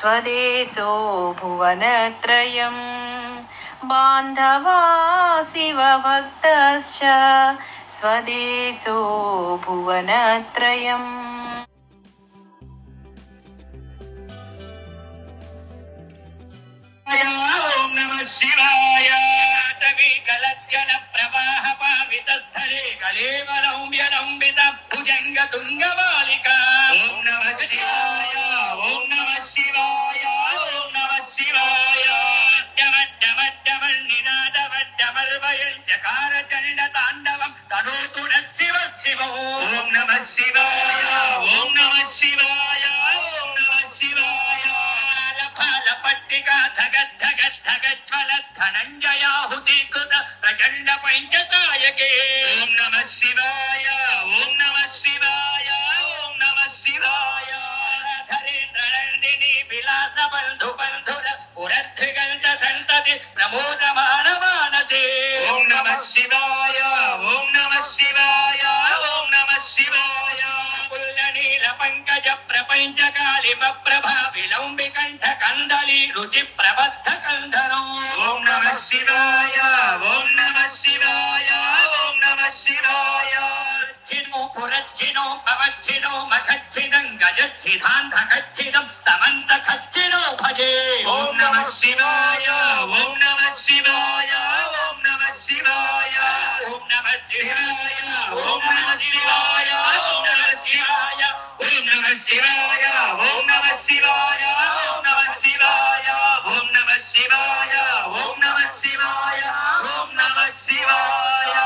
स्वदेशो भुवनत्रयम् बान्धवा शिवभक्तश्च स्वदेशो भुवनत्रयम्। శివాయ కలజ్జల ప్రవాహ పావిత స్థలే కలేవలంబ్యలంబిత భుజంగ తుంగమాలిక ఓం నమ శివాయ ఓం నమ శివాయ ఓం నమ శివాయ నినాదవడ్డమర్వయంచకార చరణ తాండవం తనోతున శివ శివ ఓం నమ శివాయ ఓం నమ శివాయ ఓం నమ శివాయ పట్టిక ధగత్ ధగత్ ధగజ్వల ధనంజయాహుతికృత ప్రచండ పంచసాయకే ఓం నమ శివాయ ఓం నమ శివాయ ఓం నమ శివాయ ధరేంద్ర నందిని విలాస బంధు బంధుర పురద్ధిగంత సంతతి ప్రమోద మానవానసే ఓం నమ శివాయ ఓం నమ శివాయ ఓం నమ శివాయ పుల్లనీల పంకజ ప్రపంచ కాళిమ ప్రభా విలంబికంఠ కందలి రుచి ప్రబద్ధ కంధరం ఓం నమ శివాయ ఓం నమ శివాయ ఓం నమ శివాయ చిను పురచ్చినో పవచ్చినో మఖచ్చిదం గజచ్చిదాంధకచ్చిదం తమంత ఖచ్చినో భజే ఓం నమ శివాయ ఓం నమ శివాయ ఓం నమ శివాయ ఓం నమ శివాయ ఓం నమ శివాయ ఓం నమ శివాయ ఓం నమ శివాయ ఓం నమ శివాయ ఓం నమ శివాయ ఓం నమ శివాయ ఓం నమ శివాయ ఓం నమ శివాయ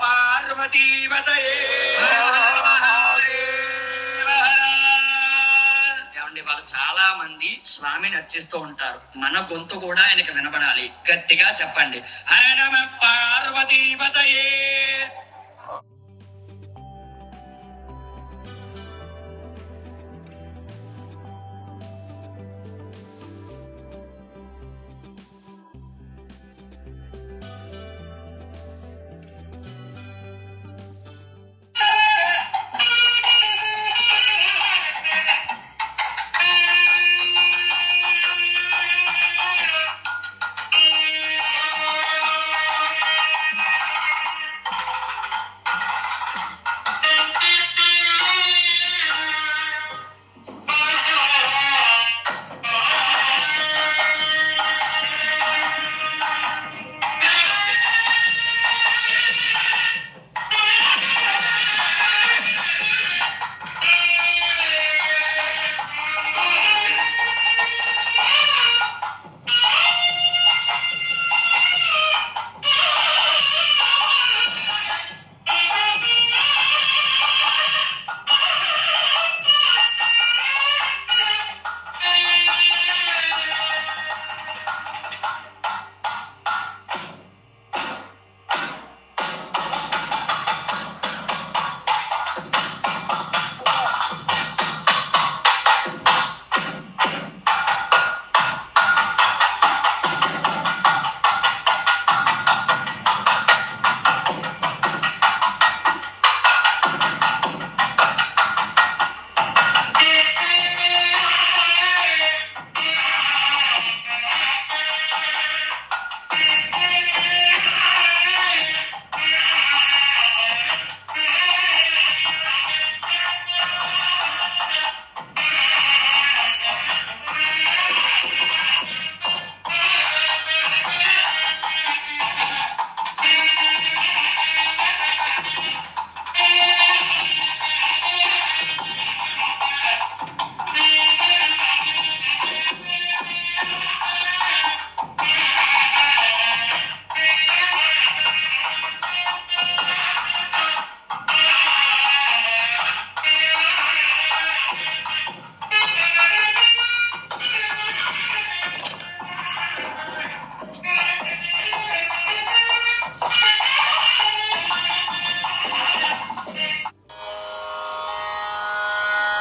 పార్వతీవతయే ఏమండి వాళ్ళు చాలా మంది స్వామిని అర్చిస్తూ ఉంటారు. మన గొంతు కూడా ఆయనకి వినబడాలి. గట్టిగా చెప్పండి హర నమ పార్వతీవతయే.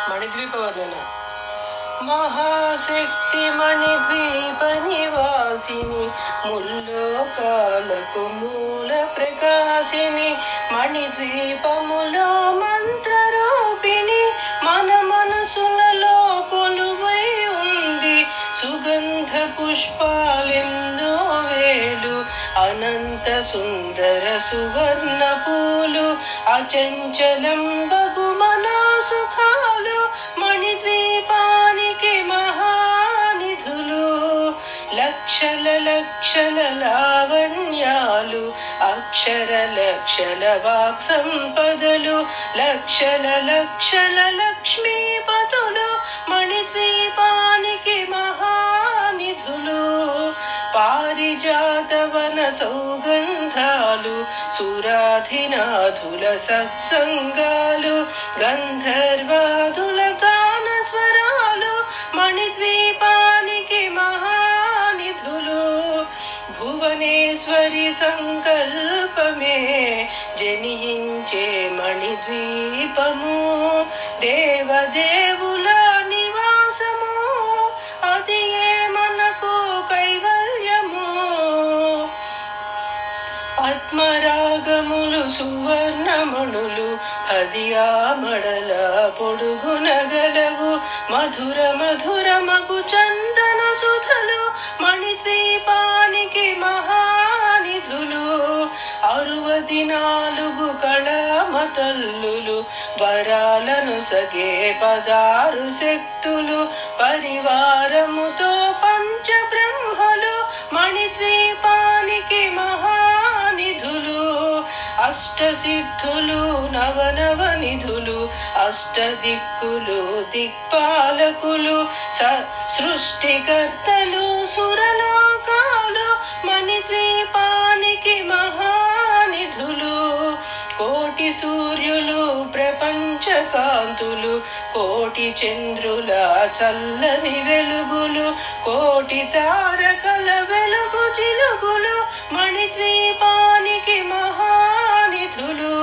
మణిద్వీప వర్ణన. మహాశక్తి మణిద్వీప నివాసిని ముల్లోకాలకు మూల ప్రకాశిని మణిద్వీపములో మంత్రరూపిణి మన మనసులలో కొలువై ఉంది సుగంధ పుష్పాలెన్నో వేలు అనంత సుందర సువర్ణ పూలు అచంచలం బగు మనోసుఖాలు మణిద్వీపానికి మహానిధులు లక్ష లక్షల లక్షల లావణ్యాలు అక్షర లక్షల వాక్ సంపదలు లక్షల లక్షల లక్ష్మీపతులు మణిద్వీపానికి మహానిధులు పారిజాతవన సౌగంధాలు సురాధినాథుల సత్సంగాలు గంధర్వాదుల గాన స్వరాలు మణిద్వీపానికి మహానిధులు భువనేశ్వరి సంకల్పమే జనించే మణిద్వీపము దేవదేవుల నివాసము అది ఏ మనకు కైవల్యము పద్మరాగములు సువర్ణమణులు హదియామడల పొడుగునగలవు మధుర మధురమగు చందన సుధలు మణిద్వీపానికి మహానిధులు 64 కళామతల్లులు వరాలను సగే 16 శక్తులు పరివారముతో పంచబ్రహ్మలు మణిద్వీపానికి మహానిధులు అష్టసిద్ధులు నవనవనిధులు అష్టదిక్కులు దిక్పాలకులు సృష్టికర్తలు సురలోకాలు మణిద్వీపానికి మహానిధులు కోటి సూర్యులు ప్రపంచ కాంతులు కోటి చంద్రుల చల్లని వెలుగులు కోటి తారకల వెలుగు చిలుగులు మణిద్వీపానికి మహానిధులు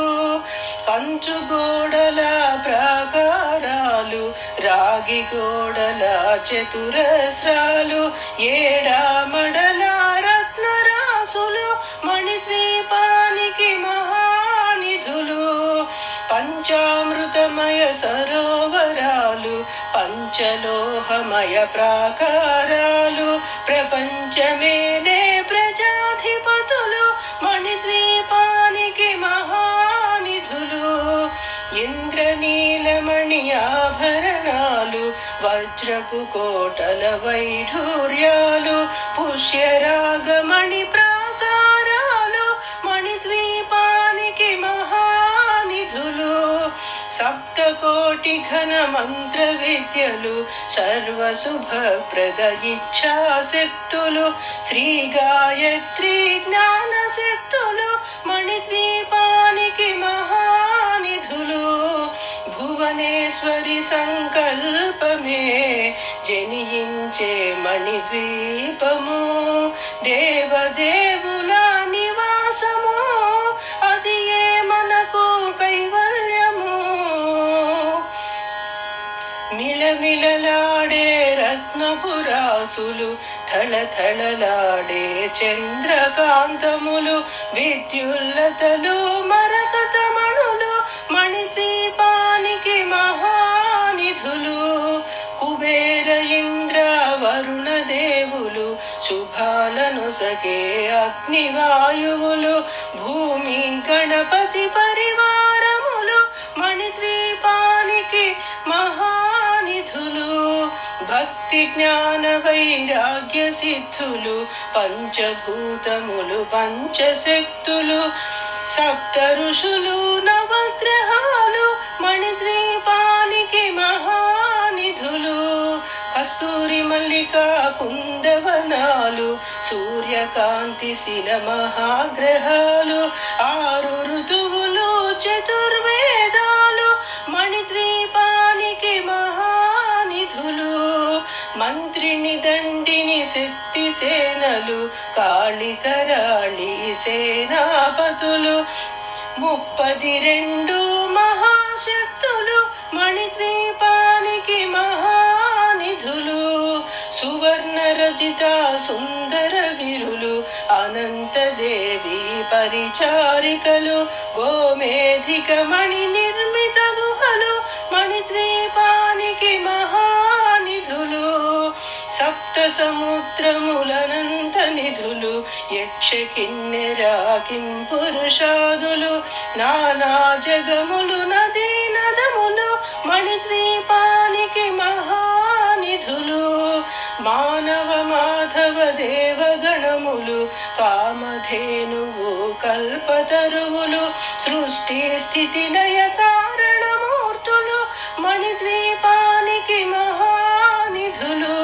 కంచు గోడల ప్రాకారాలు రాగి గోడల చతురస్రాలు ఏడామడల రత్నరాసులు మణిద్వీపానికి మహానిధులు పంచామృతమయ సరోవరాలు పంచలోహమయ ప్రాకారాలు ప్రపంచమేలే ప్రజాధిపతులు మణిద్వీపానికి మహానిధులు ఇంద్రనీలమణి ఆభరణాలు వజ్రపు కోటల వైఢూర్యాలు పుష్యరాగమణి ప్రాకారాలు మణిద్వీపానికి మహానిధులు సప్తకోటి ఘన మంత్ర విద్యలు సర్వశుభప్రద ఇచ్ఛాశక్తులు శ్రీ గాయత్రి జ్ఞాన శక్తులు మణిద్వీపానికి మహానిధులు భువనేశ్వరి సంకల్పమే జనించే మణిద్వీపము దేవదేవుల నివాసము అది ఏ మనకు కైవల్యము మిలమిలలాడే రత్నపురాసులు థళథళలాడే చంద్రకాంతములు విద్యుల్లతలు మరకతమణులు మణిద్వీపానికి మహానిధులు కుబేర ఇంద్ర వరుణ దేవులు శుభాలను సగే అగ్నివాయువులు భూమి గణపతి పరివారములు మణిద్వీపానికి మహానిధులు భక్తి జ్ఞాన వైరాగ్య సిద్ధులు పంచభూతములు పంచశక్తులు సప్త ఋషులు నవగ్రహాలు మణిద్వీపానికి మహానిధులు కస్తూరి మల్లికా కుందవనాలు సూర్యకాంతి శిల మహాగ్రహాలు 6 ఋతువులు చతుర్వేదాలు మణిద్వీపానికి మహానిధులు మంత్రిని దండిని శక్తి సేనలు కాళికరాళి సేనాపతులు 32 మహాశక్తులు మణిద్వీపానికి మహానిధులు సువర్ణ రజిత సుందర గిరులు అనంతదేవి పరిచారికలు గోమేధిక మణి నిర్మిత గుహలు మణిద్వీపానికి మహానిధులు సప్త సముద్రములనంత నిధులు యక్ష కిన్నెర కింపురుషాదులు నానా జగములు నదీ నదములు మణిద్వీపానికి మహానిధులు మానవ మాధవ దేవగణములు కామధేనువు కల్పతరువులు సృష్టి స్థితి లయ కారణమూర్తులు మణిద్వీపానికి మహానిధులు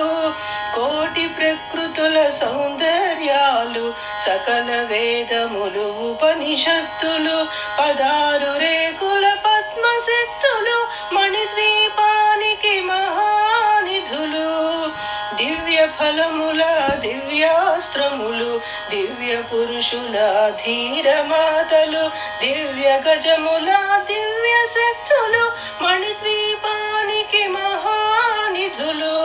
కోటి ప్రకృతుల సౌందర్యాలు సకల వేదములు ఉపనిషత్తులు 16 రేకుల పద్మశక్తులు మణిద్వీపానికి మహానిధులు దివ్య ఫలముల దివ్యాస్త్రములు దివ్య పురుషుల ధీరమాతలు దివ్య గజముల దివ్య శక్తులు మణిద్వీపానికి మహానిధులు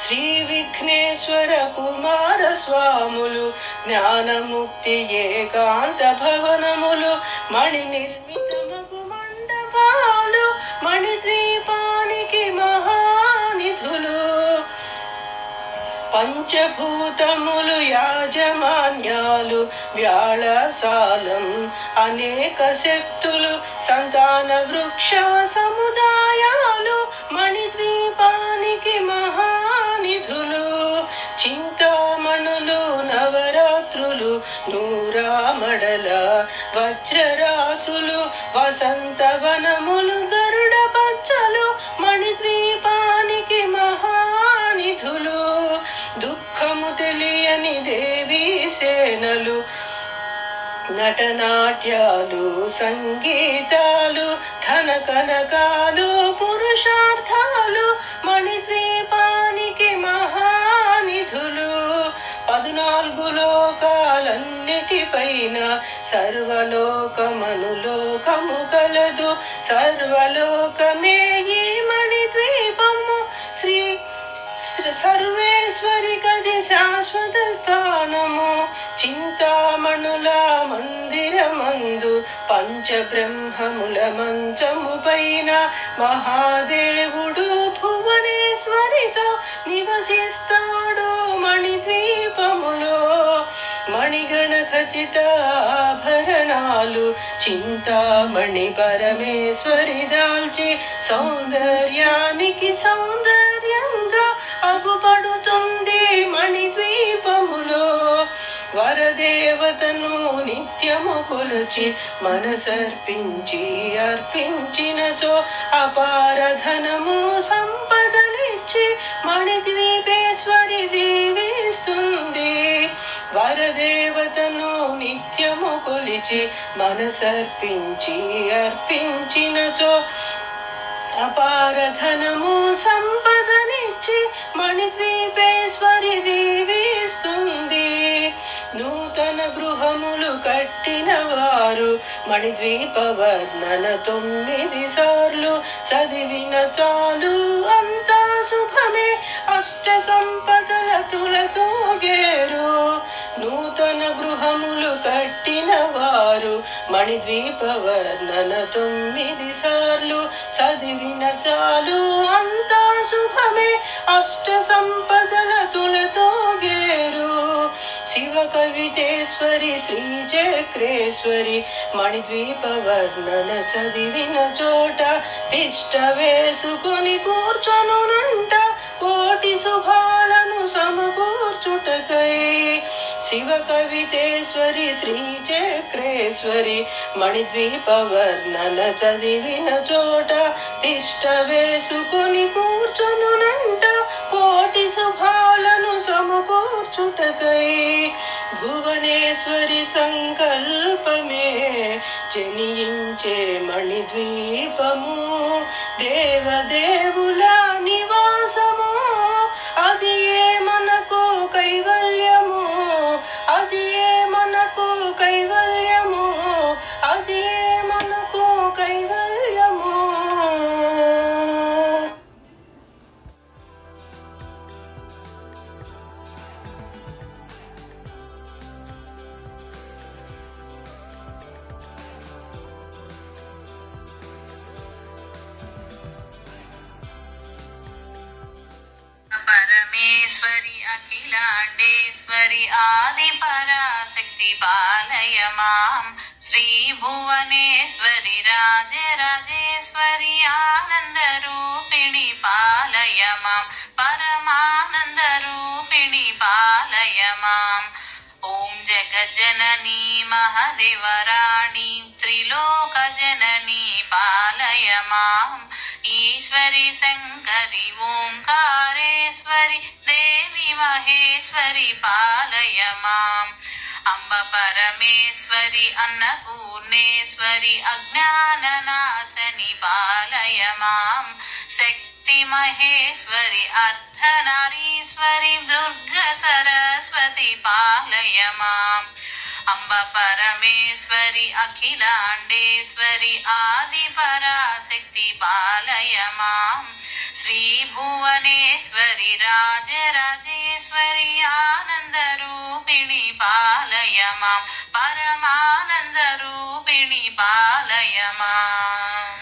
శ్రీ విఘ్నేశ్వర కుమార స్వాములు జ్ఞానముక్తి ఏకాంత భవనములు మణి నిర్మితమగు మండపాలు మణిద్వీపానికి మహానిధులు పంచభూతములు యాజమాన్యాలు వ్యాళసాలం అనేక శక్తులు సంతాన వృక్ష సముదాయాలు మణిద్వీపానికి మహానిధులు చింతామణులు నవరాత్రులు నూరామడల వజ్రరాసులు వసంతవనములు గరుడ పచ్చలు మణిద్వీపానికి మహానిధులు దుఃఖము తెలియని దేవీ సేనలు నటనాట్యాలు సంగీతాలు ధన కనకాలు పురుషార్థాలు మణిద్వీపానికి మహానిధులు 14 లోకాలన్నిటిపైన సర్వలోకమనులోకము కలదు సర్వలోకమే ఈ మణిద్వీపము శ్రీ సర్వేశ్వరి గది శాశ్వత స్థానము చింతామణుల మందిరమందు పంచబ్రహ్మముల మంచము పైన మహాదేవుడు భువనేశ్వరితో నివసిస్తాడు మణిద్వీపములో మణిగణ ఖచిత ఆభరణాలు చింతామణి పరమేశ్వరి దాల్చి సౌందర్యానికి సౌందర్యంగా అగుపడుతుంది మణిద్వీపములో వరదేవతను నిత్యము కొలుచి మనసర్పించి అర్పించినచో అపార ధనము సంపదలిచ్చి మణిద్వీపేశ్వరి దీవిస్తుంది వరదేవతను నిత్యము కొలిచి మనసర్పించి అర్పించినచో అపార ధనము సంపదనిచ్చి మణిద్వీపేశ్వరి దీవిస్తుంది నూతన గృహములు కట్టిన వారు మణిద్వీప వర్ణన 9 సార్లు చదివిన చాలు అంతా శుభమే అష్ట సంపదల తులతూగేరు నూతన గృహములు కట్టిన వారు మణిద్వీప వర్ణన 9 సార్లు చదివిన చాలు అంతా శుభమే అష్ట సంపదల తులతూగేరు శివ కవితేశ్వరి శ్రీ చక్రేశ్వరి మణిద్వీప వర్ణన చదివిన చోట తిష్ట వేసుకొని కూర్చొనునంట కోటి శుభాలను సమకూర్చుటకై శివ కవితేశ్వరి శ్రీ చక్రేశ్వరి మణిద్వీప వర్ణన చదివిన చోట తిష్ట వేసుకొని కూర్చొనునంట కోటి శుభాలను సమకూర్చుటకై భువనేశ్వరి సంకల్పమే జనించే మణిద్వీపము దేవదేవుల నివాసము అది ఏ మనకు కైవల్యము అది ఏ మనకు కైవల్యము అది ఏ మనకు కైవల్యము భువనేశ్వరి అఖిలాండేశ్వరి ఆది పరాశక్తి పాలయ మాం. శ్రీ భువనేశ్వరి రాజరాజేశ్వరి ఆనంద రూపిణి పాలయ మాం. పరమానంద రూపిణి పాలయ మాం. ఓం జగజ్జననీ మహదేవరాణి త్రిలోక జననీ పాలయ మాం. ఈశ్వరి శంకరి ఓంకారేశ్వరి దేవి మహేశ్వరి పాలయ మాం. అంబ పరమేశ్వరి అన్నపూర్ణేశ్వరి అజ్ఞాన నాశని పాలయ మాం. శక్తి మహేశ్వరి అర్ధనారీశ్వరి దుర్గ సరస్వతి పాలయ మాం. అంబ పరమేశ్వరి అఖిలాండేశ్వరి ఆది పరాశక్తి పాలయ మాం. శ్రీ భువనేశ్వరి రాజరాజేశ్వరి ఆనంద రూపిణి పాలయ మాం. పరమానంద రూపిణి పాలయ మాం.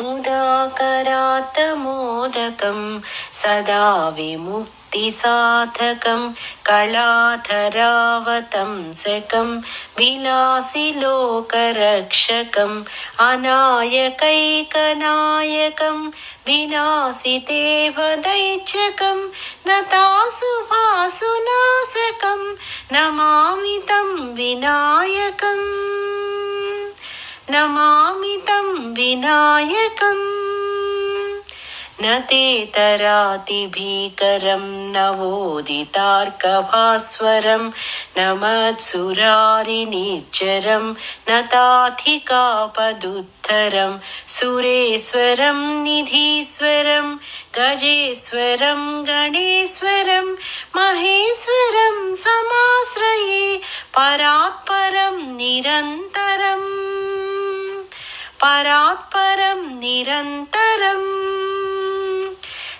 ముదాకరాత్తమోదకం సదా విముక్తిసాధకం కళాధరావతంసకం విలాసిలోకరక్షకం అనాయకైకనాయకం వినాశితేవదైత్యకం నతాసుభాసునాశకం నమామి తం వినాయకం. నమామి తం వినాయకం. నతేతరాతిభీకరం నవోదితార్కభాస్వరం నమత్సురారినిర్జరం నతాధికాపదుద్ధరం సురేశ్వరం నిధీశ్వరం గజేశ్వరం గణేశ్వరం మహేశ్వరం సమాశ్రయే పరాత్పరం నిరంతరం. పరాత్పరం నిరంతరం.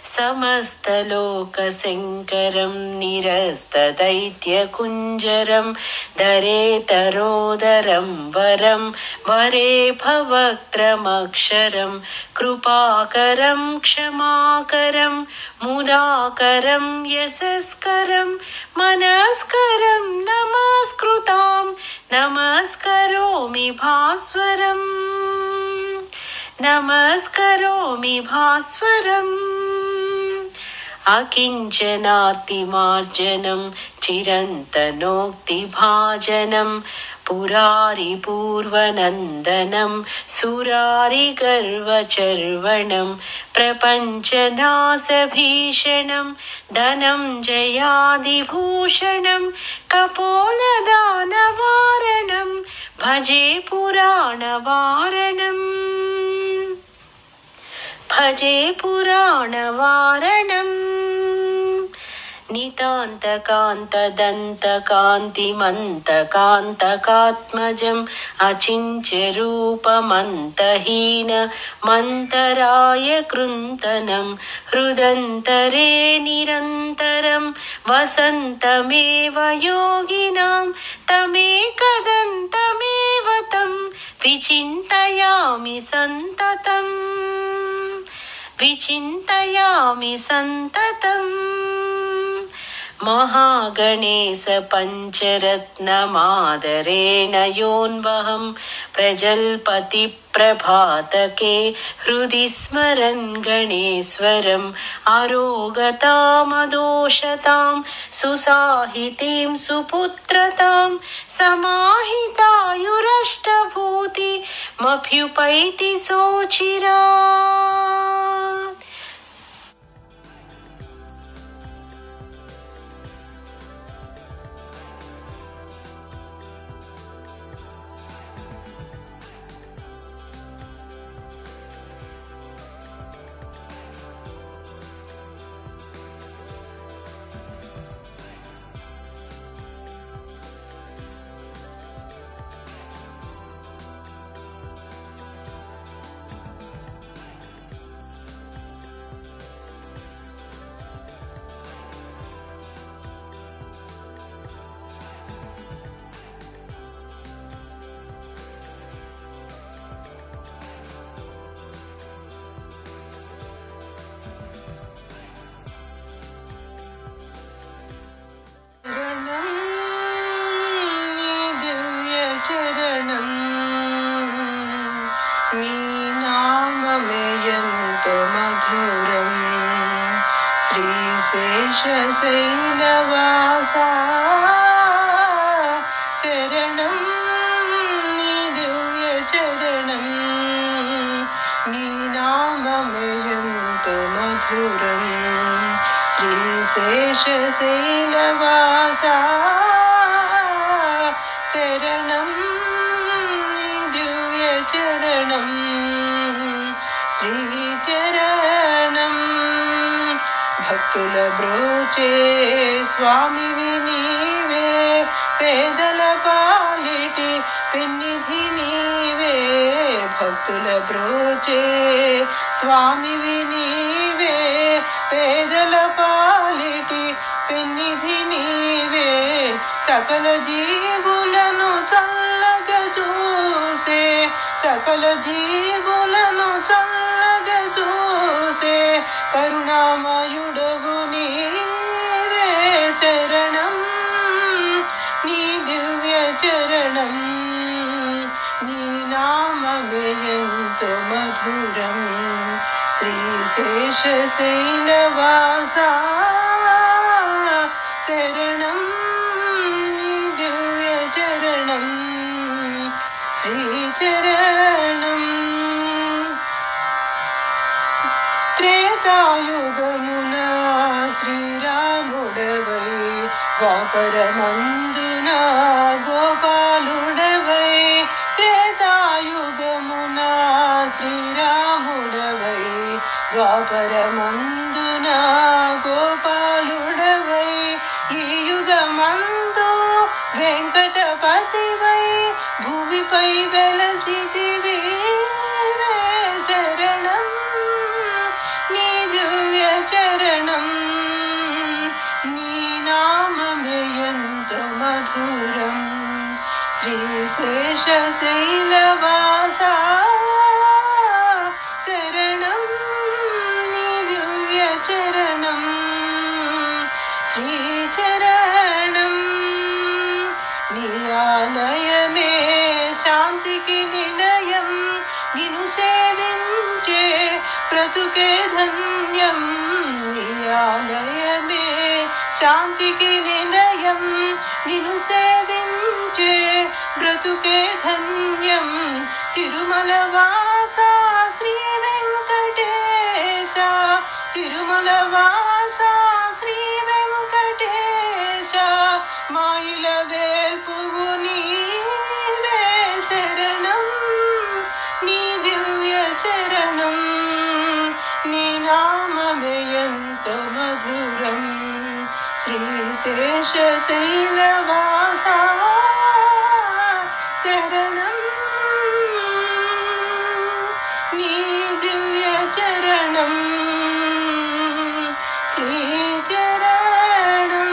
సమస్తలోకశంకరం నిరస్తదైత్యకుంజరం ధరేతరోదరం వరం వరే భవక్త్రమక్షరం కృపాకరం క్షమాకరం ముదాకరం యశస్కరం మనస్కరం నమస్కృతాం నమస్కరోమి భాస్వరం. నమస్కరోమి భాస్వరం. అకించనార్తిమార్జనం చిరంతనోక్తిభాజనం పురారి పూర్వనందనం సురారి గర్వచర్వణం ప్రపంచనాశభీషణం ధనం జయాదిభూషణం కపోలదానవారణం భజే పురాణవారణం. భజే పురాణవారణం. నితాంతకాంతదంతకాంతిమంతకాంతకాత్మజం అచింత్యరూపమంతహీన మంతరాయ కృంతనం హృదంతరే నిరంతరం వసంతమేవ యోగినాం తమేకదంతమేవ తం విచింతయామి సంతతం. విచింతయామి సంతతం. మహాగణేశ పంచరత్నమాదరేణ యోన్వహం ప్రజల్పతి ప్రభాతకే హృది స్మరన్ గణేశ్వరం ఆరోగతామదోషతాం సుసాహితీం సుపుత్రతాం సమాహితాయురష్టభూతి మభ్యుపైతి సోచిరాత్. శ్రీశేషశైలవాసా శరణం నీ దివ్య చరణం నీ నామమే ఎంతో మధురం శ్రీశేషశైలవాసా శరణం నీ దివ్య చరణం శ్రీచరణం భక్తుల బ్రోచే స్వామివి నీవే పేదల పాలిటి పెన్నిధి నీవే భక్తుల బ్రోచే స్వామివి నీవే పేదల పాలిటి పెన్నిధి నీవే సకల జీవులను చల్లగా చూసే సకల జీవులను చల్లగా చూసే కరుణామయుడవు నీవే శరణం నీ దివ్య చరణం నీ నామమే ఎంతో మధురం శ్రీశేషశైలవాసా శరణం నీ దివ్య చరణం శ్రీచరణం త్రేతాయుగమున శ్రీరాముడవై ద్వాపరమందున గోపాలుడవై త్రేతాయుగమున శ్రీరాముడవై ద్వాపరమందున గోపాలుడవై ఈ యుగమందు వెంకటపతివై భూమిపై వెలసితివి శరణం నీ దివ్య చరణం నీ నామమే ఎంతో మధురం శ్రీశేషశైలవాసా శరణం నీ దివ్య చరణం శ్రీచరణం నీ ఆలయమే శాంతికి నిలయం నిన్ను సేవించే బ్రతుకే ధన్యం నీ ఆలయమే శాంతికి నిలయం నిన్ను సేవించే బ్రతుకే ధన్యం తిరుమల వాసా శ్రీ వెంకటేశ తిరుమల వాసా శ్రీ వెంకటేశ మాయిల వేల్పువు నీవే శరణం నీ దివ్య చరణం నీ నామమే ఎంతో మధురం శ్రీశేషశైలవాసా శరణం నీ దివ్య చరణం శ్రీచరణం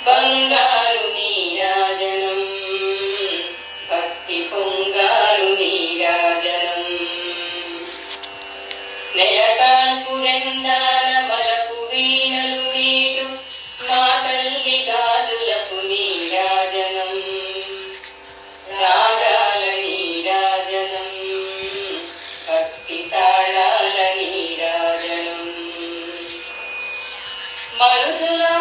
బంగారు నీరాజనం భక్తి పొంగారు నీరాజనం నెలకాల్పురెందాన మలపు వీణలు వీటు మా తల్లి గాజులకు నీరాజనం రాగాల నీరాజనం భక్తి తాళాల నీరాజనం మరుదులా